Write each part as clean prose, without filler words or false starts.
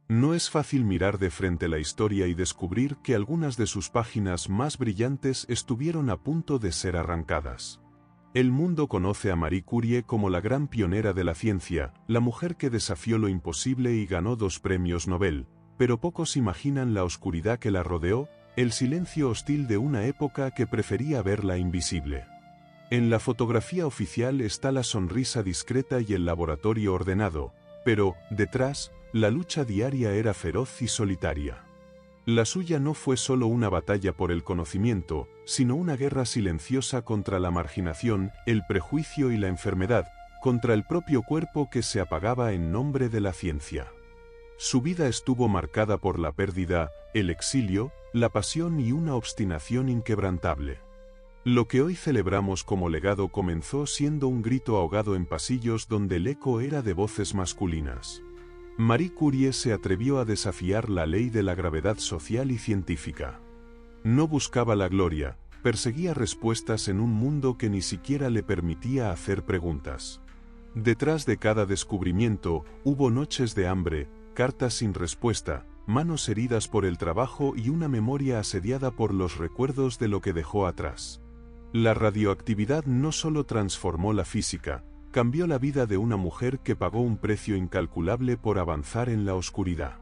No es fácil mirar de frente la historia y descubrir que algunas de sus páginas más brillantes estuvieron a punto de ser arrancadas. El mundo conoce a Marie Curie como la gran pionera de la ciencia, la mujer que desafió lo imposible y ganó 2 premios Nobel, pero pocos imaginan la oscuridad que la rodeó, el silencio hostil de una época que prefería verla invisible. En la fotografía oficial está la sonrisa discreta y el laboratorio ordenado, pero, detrás, la lucha diaria era feroz y solitaria. La suya no fue solo una batalla por el conocimiento, sino una guerra silenciosa contra la marginación, el prejuicio y la enfermedad, contra el propio cuerpo que se apagaba en nombre de la ciencia. Su vida estuvo marcada por la pérdida, el exilio, la pasión y una obstinación inquebrantable. Lo que hoy celebramos como legado comenzó siendo un grito ahogado en pasillos donde el eco era de voces masculinas. Marie Curie se atrevió a desafiar la ley de la gravedad social y científica. No buscaba la gloria, perseguía respuestas en un mundo que ni siquiera le permitía hacer preguntas. Detrás de cada descubrimiento, hubo noches de hambre, cartas sin respuesta, manos heridas por el trabajo y una memoria asediada por los recuerdos de lo que dejó atrás. La radioactividad no solo transformó la física, cambió la vida de una mujer que pagó un precio incalculable por avanzar en la oscuridad.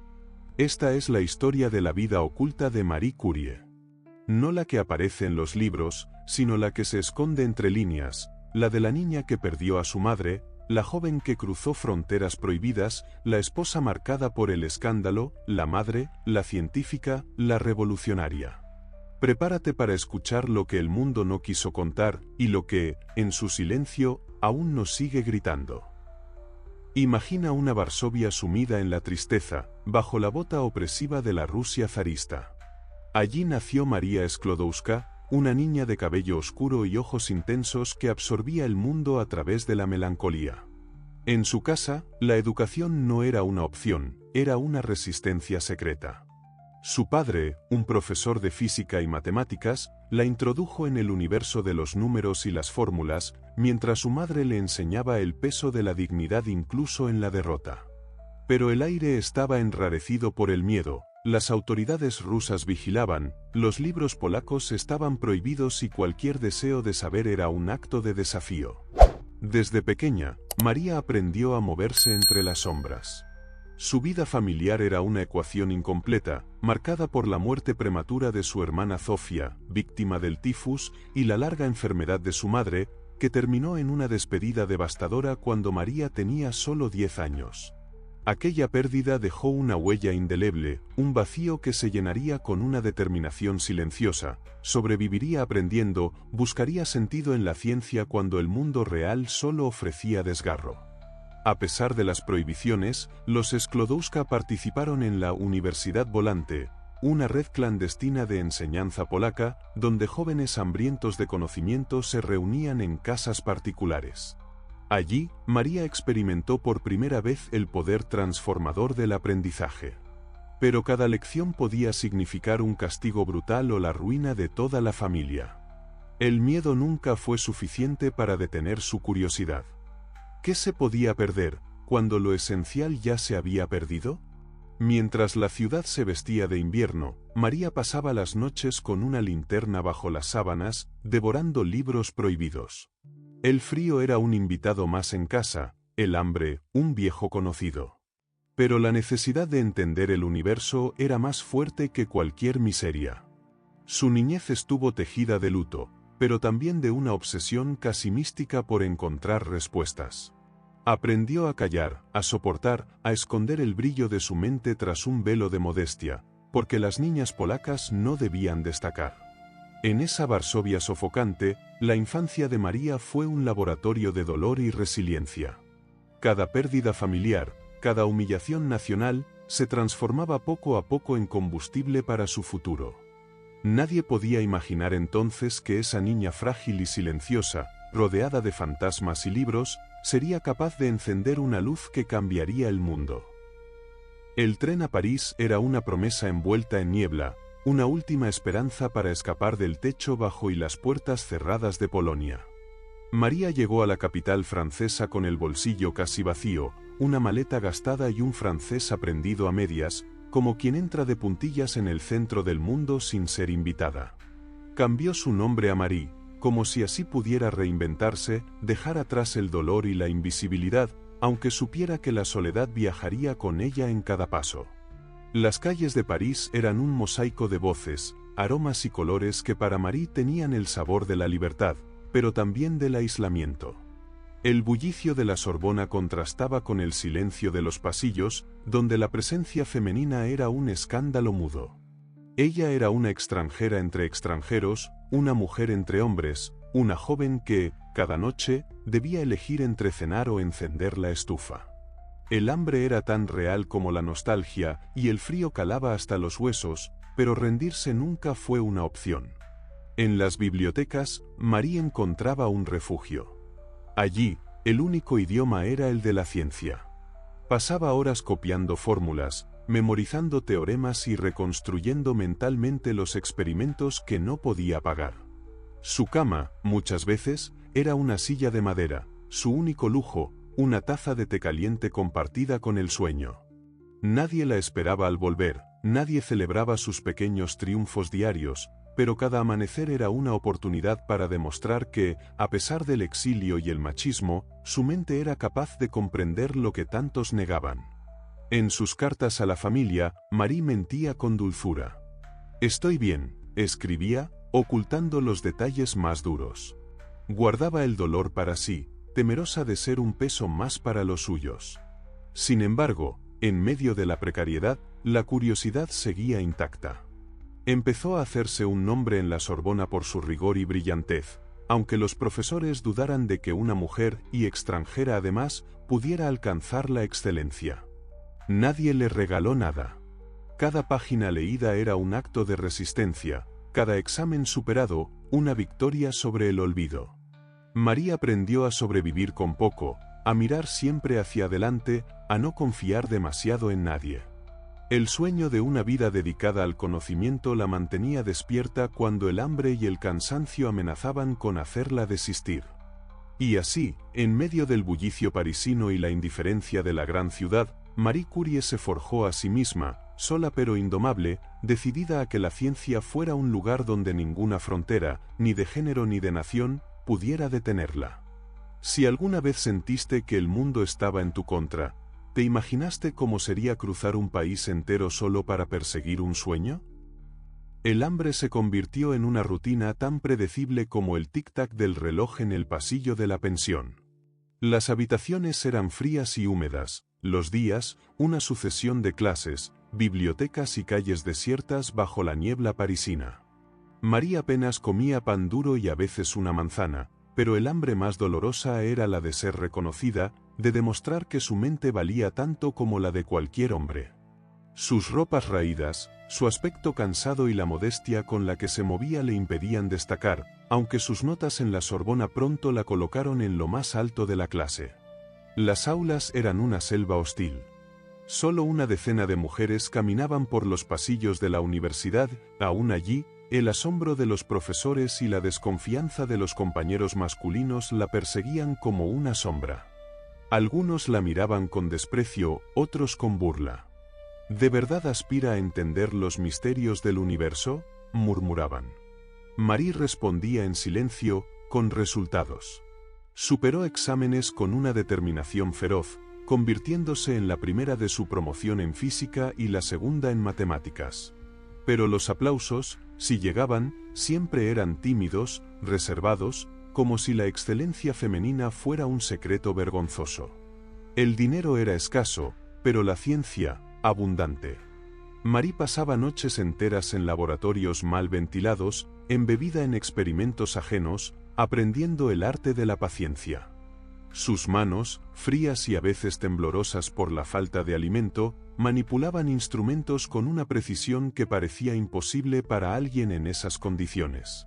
Esta es la historia de la vida oculta de Marie Curie. No la que aparece en los libros, sino la que se esconde entre líneas, la de la niña que perdió a su madre, la joven que cruzó fronteras prohibidas, la esposa marcada por el escándalo, la madre, la científica, la revolucionaria. Prepárate para escuchar lo que el mundo no quiso contar y lo que, en su silencio, aún nos sigue gritando. Imagina una Varsovia sumida en la tristeza, bajo la bota opresiva de la Rusia zarista. Allí nació María Sklodowska, una niña de cabello oscuro y ojos intensos que absorbía el mundo a través de la melancolía. En su casa, la educación no era una opción, era una resistencia secreta. Su padre, un profesor de física y matemáticas, la introdujo en el universo de los números y las fórmulas, mientras su madre le enseñaba el peso de la dignidad incluso en la derrota. Pero el aire estaba enrarecido por el miedo, las autoridades rusas vigilaban, los libros polacos estaban prohibidos y cualquier deseo de saber era un acto de desafío. Desde pequeña, María aprendió a moverse entre las sombras. Su vida familiar era una ecuación incompleta, marcada por la muerte prematura de su hermana Zofia, víctima del tifus, y la larga enfermedad de su madre, que terminó en una despedida devastadora cuando María tenía solo 10 años. Aquella pérdida dejó una huella indeleble, un vacío que se llenaría con una determinación silenciosa, sobreviviría aprendiendo, buscaría sentido en la ciencia cuando el mundo real solo ofrecía desgarro. A pesar de las prohibiciones, los Sklodowska participaron en la Universidad Volante, una red clandestina de enseñanza polaca, donde jóvenes hambrientos de conocimiento se reunían en casas particulares. Allí, María experimentó por primera vez el poder transformador del aprendizaje. Pero cada lección podía significar un castigo brutal o la ruina de toda la familia. El miedo nunca fue suficiente para detener su curiosidad. ¿Qué se podía perder, cuando lo esencial ya se había perdido? Mientras la ciudad se vestía de invierno, María pasaba las noches con una linterna bajo las sábanas, devorando libros prohibidos. El frío era un invitado más en casa, el hambre, un viejo conocido. Pero la necesidad de entender el universo era más fuerte que cualquier miseria. Su niñez estuvo tejida de luto, pero también de una obsesión casi mística por encontrar respuestas. Aprendió a callar, a soportar, a esconder el brillo de su mente tras un velo de modestia, porque las niñas polacas no debían destacar. En esa Varsovia sofocante, la infancia de María fue un laboratorio de dolor y resiliencia. Cada pérdida familiar, cada humillación nacional, se transformaba poco a poco en combustible para su futuro. Nadie podía imaginar entonces que esa niña frágil y silenciosa, rodeada de fantasmas y libros, sería capaz de encender una luz que cambiaría el mundo. El tren a París era una promesa envuelta en niebla, una última esperanza para escapar del techo bajo y las puertas cerradas de Polonia. María llegó a la capital francesa con el bolsillo casi vacío, una maleta gastada y un francés aprendido a medias, como quien entra de puntillas en el centro del mundo sin ser invitada. Cambió su nombre a Marie, como si así pudiera reinventarse, dejar atrás el dolor y la invisibilidad, aunque supiera que la soledad viajaría con ella en cada paso. Las calles de París eran un mosaico de voces, aromas y colores que para Marie tenían el sabor de la libertad, pero también del aislamiento. El bullicio de la Sorbona contrastaba con el silencio de los pasillos, donde la presencia femenina era un escándalo mudo. Ella era una extranjera entre extranjeros, una mujer entre hombres, una joven que, cada noche, debía elegir entre cenar o encender la estufa. El hambre era tan real como la nostalgia, y el frío calaba hasta los huesos, pero rendirse nunca fue una opción. En las bibliotecas, Marie encontraba un refugio. Allí, el único idioma era el de la ciencia. Pasaba horas copiando fórmulas, memorizando teoremas y reconstruyendo mentalmente los experimentos que no podía pagar. Su cama, muchas veces, era una silla de madera, su único lujo, una taza de té caliente compartida con el sueño. Nadie la esperaba al volver, nadie celebraba sus pequeños triunfos diarios, pero cada amanecer era una oportunidad para demostrar que, a pesar del exilio y el machismo, su mente era capaz de comprender lo que tantos negaban. En sus cartas a la familia, Marie mentía con dulzura. «Estoy bien», escribía, ocultando los detalles más duros. Guardaba el dolor para sí, temerosa de ser un peso más para los suyos. Sin embargo, en medio de la precariedad, la curiosidad seguía intacta. Empezó a hacerse un nombre en la Sorbona por su rigor y brillantez, aunque los profesores dudaran de que una mujer, y extranjera además, pudiera alcanzar la excelencia. Nadie le regaló nada. Cada página leída era un acto de resistencia, cada examen superado, una victoria sobre el olvido. Marie aprendió a sobrevivir con poco, a mirar siempre hacia adelante, a no confiar demasiado en nadie. El sueño de una vida dedicada al conocimiento la mantenía despierta cuando el hambre y el cansancio amenazaban con hacerla desistir. Y así, en medio del bullicio parisino y la indiferencia de la gran ciudad, Marie Curie se forjó a sí misma, sola pero indomable, decidida a que la ciencia fuera un lugar donde ninguna frontera, ni de género ni de nación, pudiera detenerla. Si alguna vez sentiste que el mundo estaba en tu contra, ¿te imaginaste cómo sería cruzar un país entero solo para perseguir un sueño? El hambre se convirtió en una rutina tan predecible como el tic-tac del reloj en el pasillo de la pensión. Las habitaciones eran frías y húmedas, los días, una sucesión de clases, bibliotecas y calles desiertas bajo la niebla parisina. Marie apenas comía pan duro y a veces una manzana, pero el hambre más dolorosa era la de ser reconocida, de demostrar que su mente valía tanto como la de cualquier hombre. Sus ropas raídas, su aspecto cansado y la modestia con la que se movía le impedían destacar, aunque sus notas en la Sorbona pronto la colocaron en lo más alto de la clase. Las aulas eran una selva hostil. Solo una decena de mujeres caminaban por los pasillos de la universidad, aún allí, el asombro de los profesores y la desconfianza de los compañeros masculinos la perseguían como una sombra. Algunos la miraban con desprecio, otros con burla. ¿De verdad aspira a entender los misterios del universo?, murmuraban. Marie respondía en silencio, con resultados. Superó exámenes con una determinación feroz, convirtiéndose en la primera de su promoción en física y la segunda en matemáticas. Pero los aplausos, si llegaban, siempre eran tímidos, reservados, como si la excelencia femenina fuera un secreto vergonzoso. El dinero era escaso, pero la ciencia, abundante. Marie pasaba noches enteras en laboratorios mal ventilados, embebida en experimentos ajenos, aprendiendo el arte de la paciencia. Sus manos, frías y a veces temblorosas por la falta de alimento, manipulaban instrumentos con una precisión que parecía imposible para alguien en esas condiciones.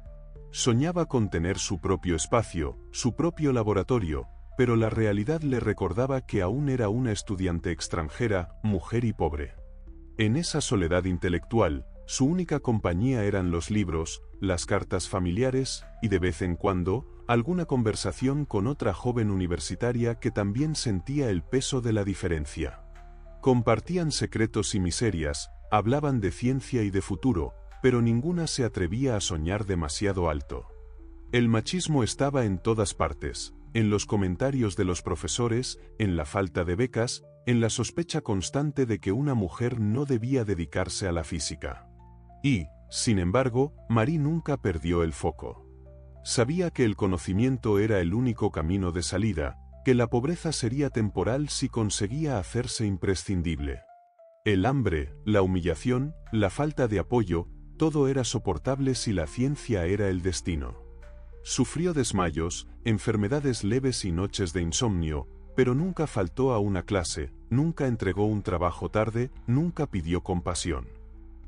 Soñaba con tener su propio espacio, su propio laboratorio, pero la realidad le recordaba que aún era una estudiante extranjera, mujer y pobre. En esa soledad intelectual, Su única compañía eran los libros, las cartas familiares, y de vez en cuando, alguna conversación con otra joven universitaria que también sentía el peso de la diferencia. Compartían secretos y miserias, hablaban de ciencia y de futuro, pero ninguna se atrevía a soñar demasiado alto. El machismo estaba en todas partes, en los comentarios de los profesores, en la falta de becas, en la sospecha constante de que una mujer no debía dedicarse a la física. Y, sin embargo, Marie nunca perdió el foco. Sabía que el conocimiento era el único camino de salida, que la pobreza sería temporal si conseguía hacerse imprescindible. El hambre, la humillación, la falta de apoyo, todo era soportable si la ciencia era el destino. Sufrió desmayos, enfermedades leves y noches de insomnio, pero nunca faltó a una clase, nunca entregó un trabajo tarde, nunca pidió compasión.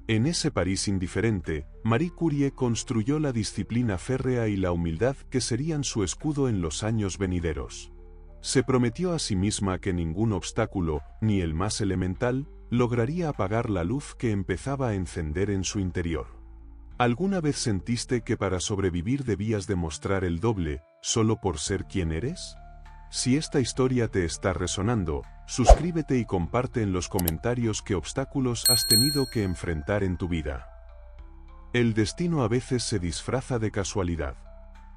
En ese París indiferente, Marie Curie construyó la disciplina férrea y la humildad que serían su escudo en los años venideros. Se prometió a sí misma que ningún obstáculo, ni el más elemental, lograría apagar la luz que empezaba a encender en su interior. ¿Alguna vez sentiste que para sobrevivir debías demostrar el doble, solo por ser quien eres? Si esta historia te está resonando, suscríbete y comparte en los comentarios qué obstáculos has tenido que enfrentar en tu vida. El destino a veces se disfraza de casualidad.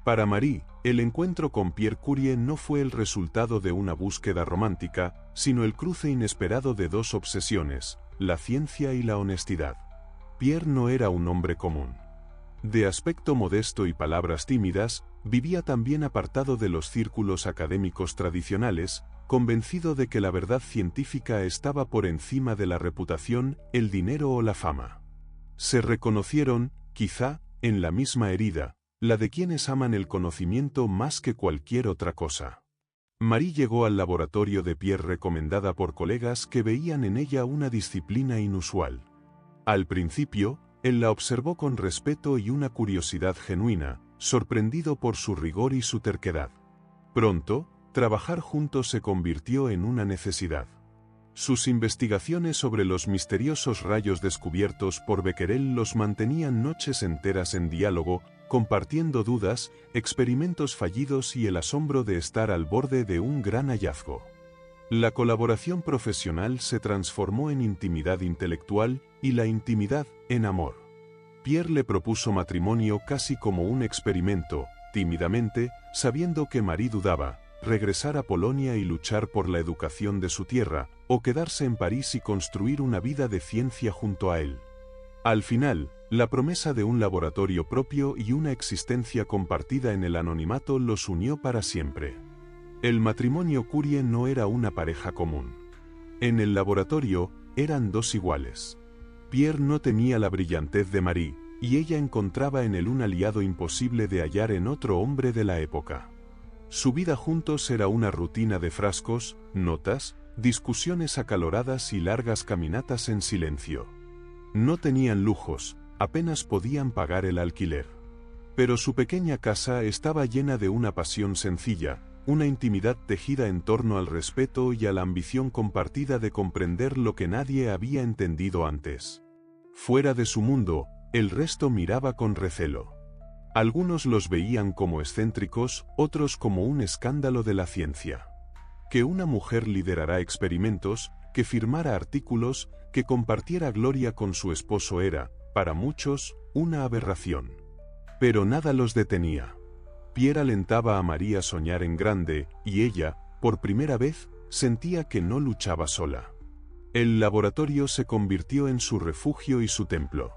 Para Marie, el encuentro con Pierre Curie no fue el resultado de una búsqueda romántica, sino el cruce inesperado de dos obsesiones, la ciencia y la honestidad. Pierre no era un hombre común. De aspecto modesto y palabras tímidas, vivía también apartado de los círculos académicos tradicionales, convencido de que la verdad científica estaba por encima de la reputación, el dinero o la fama. Se reconocieron, quizá, en la misma herida, la de quienes aman el conocimiento más que cualquier otra cosa. Marie llegó al laboratorio de Pierre recomendada por colegas que veían en ella una disciplina inusual. Al principio, él la observó con respeto y una curiosidad genuina, sorprendido por su rigor y su terquedad. Pronto, trabajar juntos se convirtió en una necesidad. Sus investigaciones sobre los misteriosos rayos descubiertos por Becquerel los mantenían noches enteras en diálogo, compartiendo dudas, experimentos fallidos y el asombro de estar al borde de un gran hallazgo. La colaboración profesional se transformó en intimidad intelectual y la intimidad en amor. Pierre le propuso matrimonio casi como un experimento, tímidamente, sabiendo que Marie dudaba, regresar a Polonia y luchar por la educación de su tierra, o quedarse en París y construir una vida de ciencia junto a él. Al final, la promesa de un laboratorio propio y una existencia compartida en el anonimato los unió para siempre. El matrimonio Curie no era una pareja común. En el laboratorio, eran dos iguales. Pierre no tenía la brillantez de Marie, y ella encontraba en él un aliado imposible de hallar en otro hombre de la época. Su vida juntos era una rutina de frascos, notas, discusiones acaloradas y largas caminatas en silencio. No tenían lujos, apenas podían pagar el alquiler. Pero su pequeña casa estaba llena de una pasión sencilla, una intimidad tejida en torno al respeto y a la ambición compartida de comprender lo que nadie había entendido antes. Fuera de su mundo, el resto miraba con recelo. Algunos los veían como excéntricos, otros como un escándalo de la ciencia. Que una mujer liderara experimentos, que firmara artículos, que compartiera gloria con su esposo era, para muchos, una aberración. Pero nada los detenía. Pierre alentaba a Marie a soñar en grande, y ella, por primera vez, sentía que no luchaba sola. El laboratorio se convirtió en su refugio y su templo.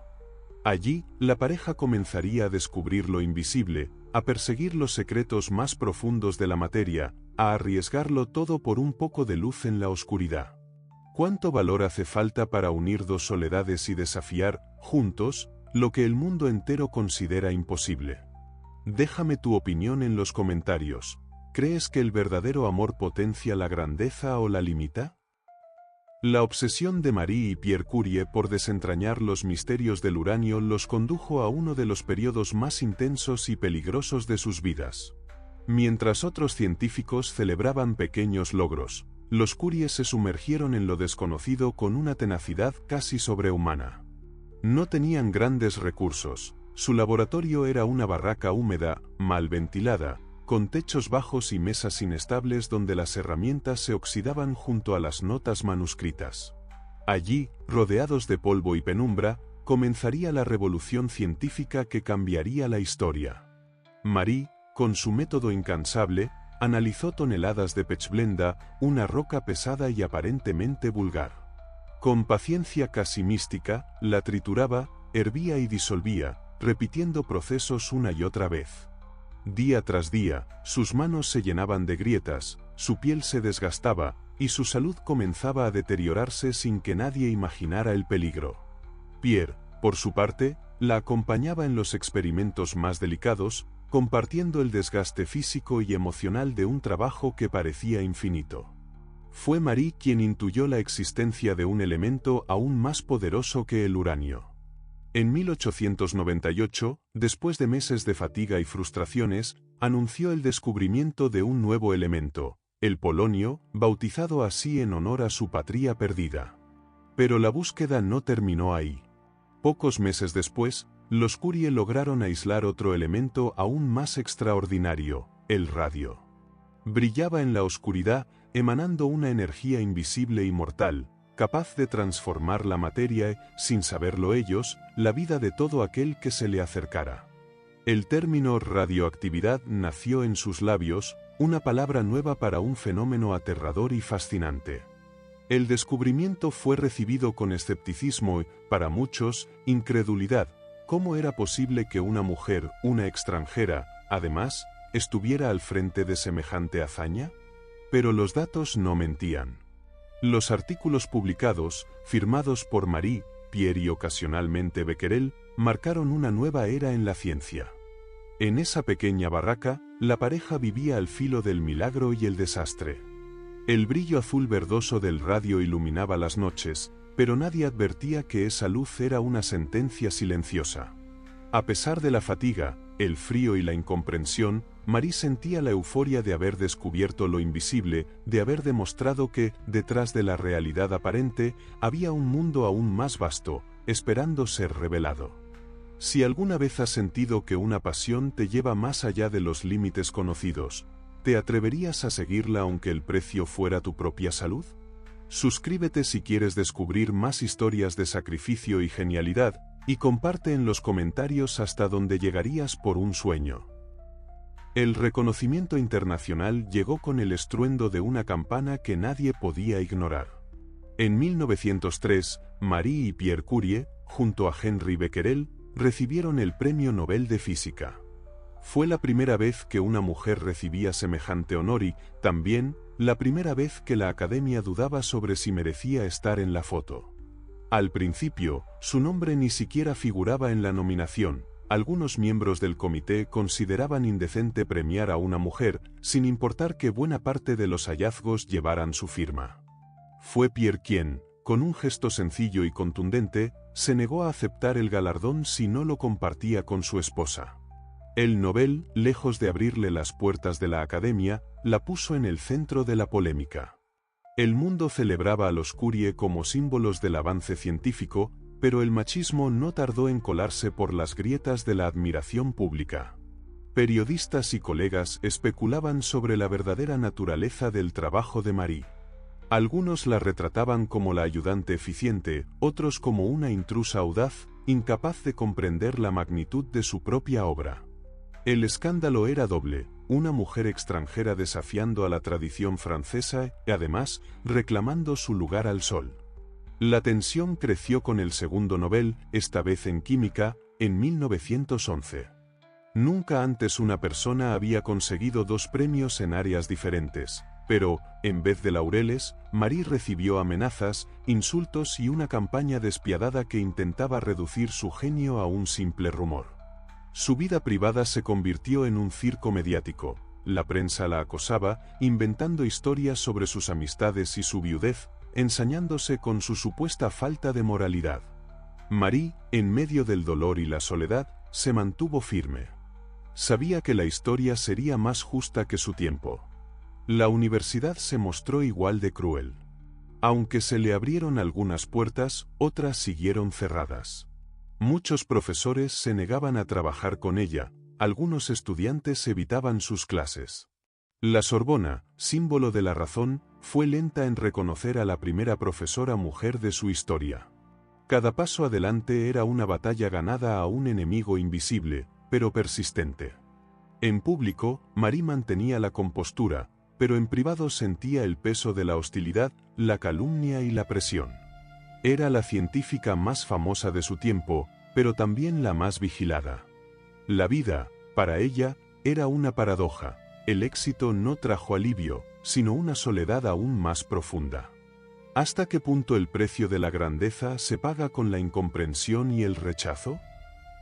Allí, la pareja comenzaría a descubrir lo invisible, a perseguir los secretos más profundos de la materia, a arriesgarlo todo por un poco de luz en la oscuridad. ¿Cuánto valor hace falta para unir dos soledades y desafiar, juntos, lo que el mundo entero considera imposible? Déjame tu opinión en los comentarios. ¿Crees que el verdadero amor potencia la grandeza o la limita? La obsesión de Marie y Pierre Curie por desentrañar los misterios del uranio los condujo a uno de los periodos más intensos y peligrosos de sus vidas. Mientras otros científicos celebraban pequeños logros, los Curie se sumergieron en lo desconocido con una tenacidad casi sobrehumana. No tenían grandes recursos. Su laboratorio era una barraca húmeda, mal ventilada, con techos bajos y mesas inestables donde las herramientas se oxidaban junto a las notas manuscritas. Allí, rodeados de polvo y penumbra, comenzaría la revolución científica que cambiaría la historia. Marie, con su método incansable, analizó toneladas de pechblenda, una roca pesada y aparentemente vulgar. Con paciencia casi mística, la trituraba, hervía y disolvía, repitiendo procesos una y otra vez. Día tras día, sus manos se llenaban de grietas, su piel se desgastaba, y su salud comenzaba a deteriorarse sin que nadie imaginara el peligro. Pierre, por su parte, la acompañaba en los experimentos más delicados, compartiendo el desgaste físico y emocional de un trabajo que parecía infinito. Fue Marie quien intuyó la existencia de un elemento aún más poderoso que el uranio. En 1898, después de meses de fatiga y frustraciones, anunció el descubrimiento de un nuevo elemento, el polonio, bautizado así en honor a su patria perdida. Pero la búsqueda no terminó ahí. Pocos meses después, los Curie lograron aislar otro elemento aún más extraordinario, el radio. Brillaba en la oscuridad, emanando una energía invisible y mortal, capaz de transformar la materia, sin saberlo ellos, la vida de todo aquel que se le acercara. El término radioactividad nació en sus labios, una palabra nueva para un fenómeno aterrador y fascinante. El descubrimiento fue recibido con escepticismo y, para muchos, incredulidad. ¿Cómo era posible que una mujer, una extranjera, además, estuviera al frente de semejante hazaña? Pero los datos no mentían. Los artículos publicados, firmados por Marie, Pierre y ocasionalmente Becquerel, marcaron una nueva era en la ciencia. En esa pequeña barraca, la pareja vivía al filo del milagro y el desastre. El brillo azul verdoso del radio iluminaba las noches, pero nadie advertía que esa luz era una sentencia silenciosa. A pesar de la fatiga, el frío y la incomprensión, Marie sentía la euforia de haber descubierto lo invisible, de haber demostrado que, detrás de la realidad aparente, había un mundo aún más vasto, esperando ser revelado. Si alguna vez has sentido que una pasión te lleva más allá de los límites conocidos, ¿te atreverías a seguirla aunque el precio fuera tu propia salud? Suscríbete si quieres descubrir más historias de sacrificio y genialidad, y comparte en los comentarios hasta dónde llegarías por un sueño. El reconocimiento internacional llegó con el estruendo de una campana que nadie podía ignorar. En 1903, Marie y Pierre Curie, junto a Henri Becquerel, recibieron el Premio Nobel de Física. Fue la primera vez que una mujer recibía semejante honor y, también, la primera vez que la Academia dudaba sobre si merecía estar en la foto. Al principio, su nombre ni siquiera figuraba en la nominación. Algunos miembros del comité consideraban indecente premiar a una mujer, sin importar que buena parte de los hallazgos llevaran su firma. Fue Pierre quien, con un gesto sencillo y contundente, se negó a aceptar el galardón si no lo compartía con su esposa. El Nobel, lejos de abrirle las puertas de la Academia, la puso en el centro de la polémica. El mundo celebraba a los Curie como símbolos del avance científico, pero el machismo no tardó en colarse por las grietas de la admiración pública. Periodistas y colegas especulaban sobre la verdadera naturaleza del trabajo de Marie. Algunos la retrataban como la ayudante eficiente, otros como una intrusa audaz, incapaz de comprender la magnitud de su propia obra. El escándalo era doble, una mujer extranjera desafiando a la tradición francesa y, además, reclamando su lugar al sol. La tensión creció con el segundo Nobel, esta vez en química, en 1911. Nunca antes una persona había conseguido dos premios en áreas diferentes, pero, en vez de laureles, Marie recibió amenazas, insultos y una campaña despiadada que intentaba reducir su genio a un simple rumor. Su vida privada se convirtió en un circo mediático. La prensa la acosaba, inventando historias sobre sus amistades y su viudez, ensañándose con su supuesta falta de moralidad. Marie, en medio del dolor y la soledad, se mantuvo firme. Sabía que la historia sería más justa que su tiempo. La universidad se mostró igual de cruel. Aunque se le abrieron algunas puertas, otras siguieron cerradas. Muchos profesores se negaban a trabajar con ella, algunos estudiantes evitaban sus clases. La Sorbona, símbolo de la razón, fue lenta en reconocer a la primera profesora mujer de su historia. Cada paso adelante era una batalla ganada a un enemigo invisible, pero persistente. En público, Marie mantenía la compostura, pero en privado sentía el peso de la hostilidad, la calumnia y la presión. Era la científica más famosa de su tiempo, pero también la más vigilada. La vida, para ella, era una paradoja. El éxito no trajo alivio, sino una soledad aún más profunda. ¿Hasta qué punto el precio de la grandeza se paga con la incomprensión y el rechazo?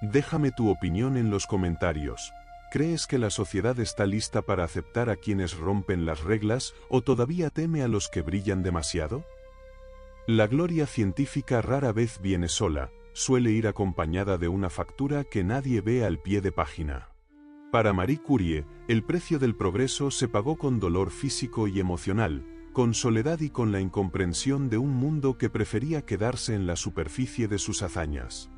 Déjame tu opinión en los comentarios. ¿Crees que la sociedad está lista para aceptar a quienes rompen las reglas o todavía teme a los que brillan demasiado? La gloria científica rara vez viene sola, suele ir acompañada de una factura que nadie ve al pie de página. Para Marie Curie, el precio del progreso se pagó con dolor físico y emocional, con soledad y con la incomprensión de un mundo que prefería quedarse en la superficie de sus hazañas.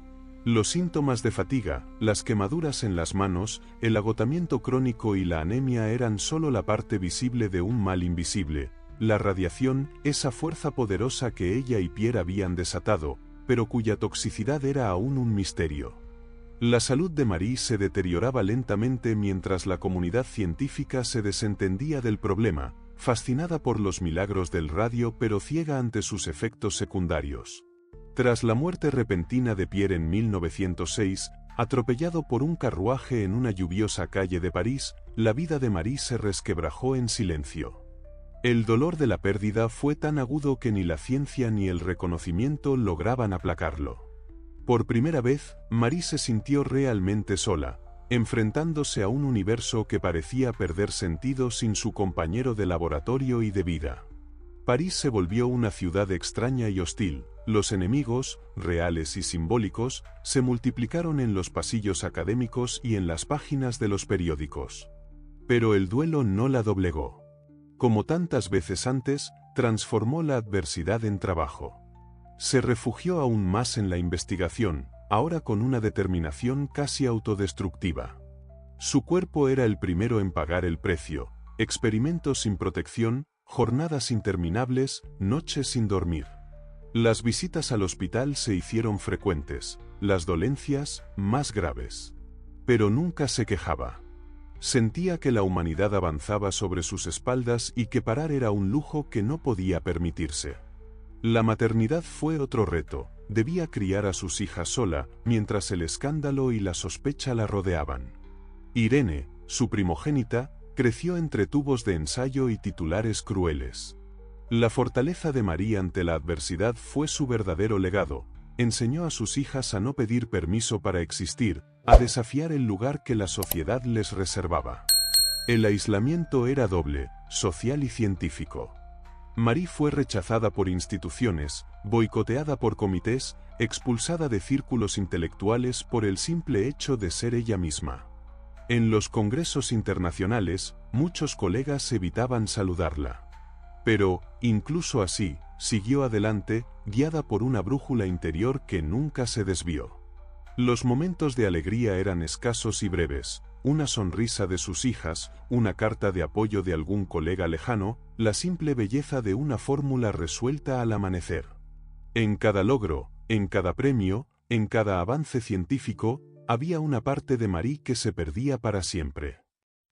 Los síntomas de fatiga, las quemaduras en las manos, el agotamiento crónico y la anemia eran solo la parte visible de un mal invisible. La radiación, esa fuerza poderosa que ella y Pierre habían desatado, pero cuya toxicidad era aún un misterio. La salud de Marie se deterioraba lentamente mientras la comunidad científica se desentendía del problema, fascinada por los milagros del radio pero ciega ante sus efectos secundarios. Tras la muerte repentina de Pierre en 1906, atropellado por un carruaje en una lluviosa calle de París, la vida de Marie se resquebrajó en silencio. El dolor de la pérdida fue tan agudo que ni la ciencia ni el reconocimiento lograban aplacarlo. Por primera vez, Marie se sintió realmente sola, enfrentándose a un universo que parecía perder sentido sin su compañero de laboratorio y de vida. París se volvió una ciudad extraña y hostil. Los enemigos, reales y simbólicos, se multiplicaron en los pasillos académicos y en las páginas de los periódicos. Pero el duelo no la doblegó. Como tantas veces antes, transformó la adversidad en trabajo. Se refugió aún más en la investigación, ahora con una determinación casi autodestructiva. Su cuerpo era el primero en pagar el precio: experimentos sin protección, jornadas interminables, noches sin dormir. Las visitas al hospital se hicieron frecuentes, las dolencias más graves. Pero nunca se quejaba. Sentía que la humanidad avanzaba sobre sus espaldas y que parar era un lujo que no podía permitirse. La maternidad fue otro reto. Debía criar a sus hijas sola, mientras el escándalo y la sospecha la rodeaban. Irene, su primogénita, creció entre tubos de ensayo y titulares crueles. La fortaleza de Marie ante la adversidad fue su verdadero legado. Enseñó a sus hijas a no pedir permiso para existir, a desafiar el lugar que la sociedad les reservaba. El aislamiento era doble, social y científico. Marie fue rechazada por instituciones, boicoteada por comités, expulsada de círculos intelectuales por el simple hecho de ser ella misma. En los congresos internacionales, muchos colegas evitaban saludarla. Pero, incluso así, siguió adelante, guiada por una brújula interior que nunca se desvió. Los momentos de alegría eran escasos y breves: una sonrisa de sus hijas, una carta de apoyo de algún colega lejano, la simple belleza de una fórmula resuelta al amanecer. En cada logro, en cada premio, en cada avance científico, había una parte de Marie que se perdía para siempre.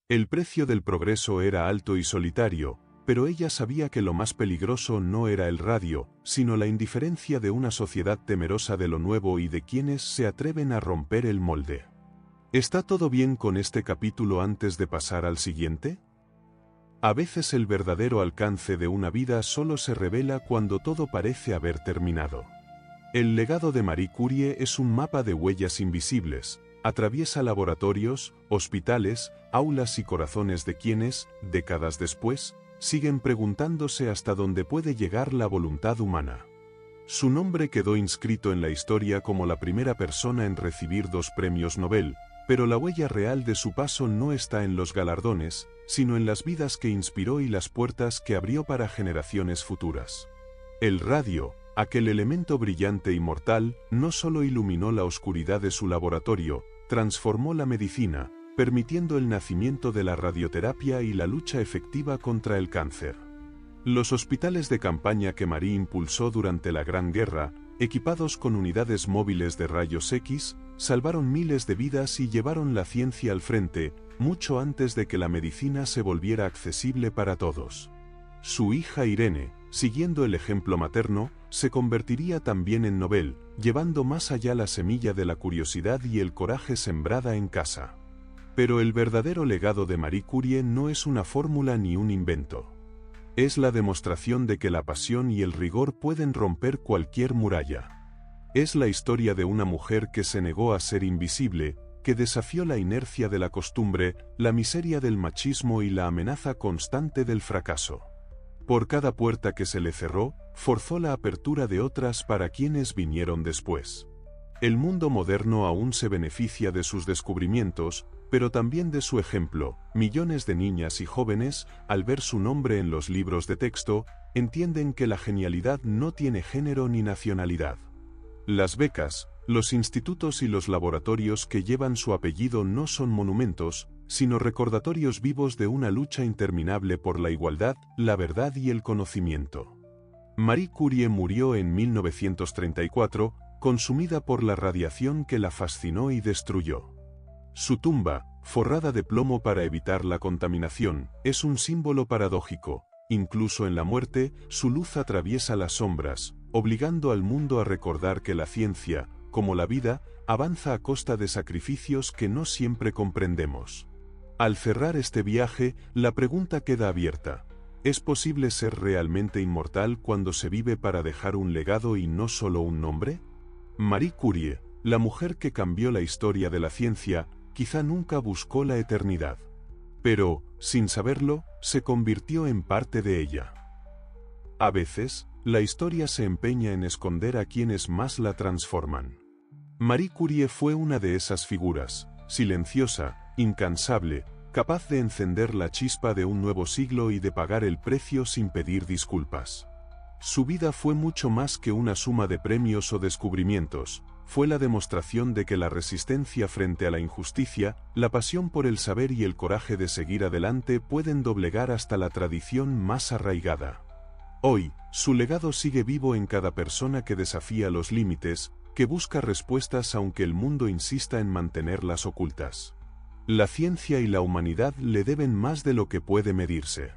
El precio del progreso era alto y solitario, pero ella sabía que lo más peligroso no era el radio, sino la indiferencia de una sociedad temerosa de lo nuevo y de quienes se atreven a romper el molde. ¿Está todo bien con este capítulo antes de pasar al siguiente? A veces el verdadero alcance de una vida solo se revela cuando todo parece haber terminado. El legado de Marie Curie es un mapa de huellas invisibles. Atraviesa laboratorios, hospitales, aulas y corazones de quienes, décadas después, siguen preguntándose hasta dónde puede llegar la voluntad humana. Su nombre quedó inscrito en la historia como la primera persona en recibir 2 premios Nobel, pero la huella real de su paso no está en los galardones, sino en las vidas que inspiró y las puertas que abrió para generaciones futuras. El radio, Aquel elemento brillante y mortal no solo iluminó la oscuridad de su laboratorio, transformó la medicina, permitiendo el nacimiento de la radioterapia y la lucha efectiva contra el cáncer. Los hospitales de campaña que Marie impulsó durante la Gran Guerra, equipados con unidades móviles de rayos X, salvaron miles de vidas y llevaron la ciencia al frente, mucho antes de que la medicina se volviera accesible para todos. Su hija Irene, siguiendo el ejemplo materno, se convertiría también en Nobel, llevando más allá la semilla de la curiosidad y el coraje sembrada en casa. Pero el verdadero legado de Marie Curie no es una fórmula ni un invento. Es la demostración de que la pasión y el rigor pueden romper cualquier muralla. Es la historia de una mujer que se negó a ser invisible, que desafió la inercia de la costumbre, la miseria del machismo y la amenaza constante del fracaso. Por cada puerta que se le cerró, forzó la apertura de otras para quienes vinieron después. El mundo moderno aún se beneficia de sus descubrimientos, pero también de su ejemplo. Millones de niñas y jóvenes, al ver su nombre en los libros de texto, entienden que la genialidad no tiene género ni nacionalidad. Las becas, los institutos y los laboratorios que llevan su apellido no son monumentos, sino recordatorios vivos de una lucha interminable por la igualdad, la verdad y el conocimiento. Marie Curie murió en 1934, consumida por la radiación que la fascinó y destruyó. Su tumba, forrada de plomo para evitar la contaminación, es un símbolo paradójico. Incluso en la muerte, su luz atraviesa las sombras, obligando al mundo a recordar que la ciencia, como la vida, avanza a costa de sacrificios que no siempre comprendemos. Al cerrar este viaje, la pregunta queda abierta. ¿Es posible ser realmente inmortal cuando se vive para dejar un legado y no solo un nombre? Marie Curie, la mujer que cambió la historia de la ciencia, quizá nunca buscó la eternidad. Pero, sin saberlo, se convirtió en parte de ella. A veces, la historia se empeña en esconder a quienes más la transforman. Marie Curie fue una de esas figuras, silenciosa, incansable, capaz de encender la chispa de un nuevo siglo y de pagar el precio sin pedir disculpas. Su vida fue mucho más que una suma de premios o descubrimientos, fue la demostración de que la resistencia frente a la injusticia, la pasión por el saber y el coraje de seguir adelante pueden doblegar hasta la tradición más arraigada. Hoy, su legado sigue vivo en cada persona que desafía los límites, que busca respuestas aunque el mundo insista en mantenerlas ocultas. La ciencia y la humanidad le deben más de lo que puede medirse.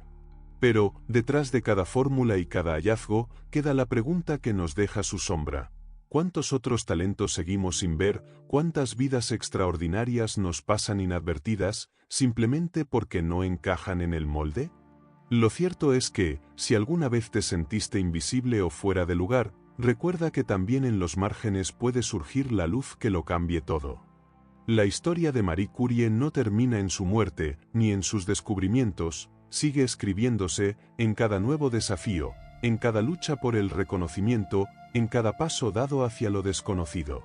Pero, detrás de cada fórmula y cada hallazgo, queda la pregunta que nos deja su sombra. ¿Cuántos otros talentos seguimos sin ver? ¿Cuántas vidas extraordinarias nos pasan inadvertidas, simplemente porque no encajan en el molde? Lo cierto es que, si alguna vez te sentiste invisible o fuera de lugar, recuerda que también en los márgenes puede surgir la luz que lo cambie todo. La historia de Marie Curie no termina en su muerte, ni en sus descubrimientos, sigue escribiéndose en cada nuevo desafío, en cada lucha por el reconocimiento, en cada paso dado hacia lo desconocido.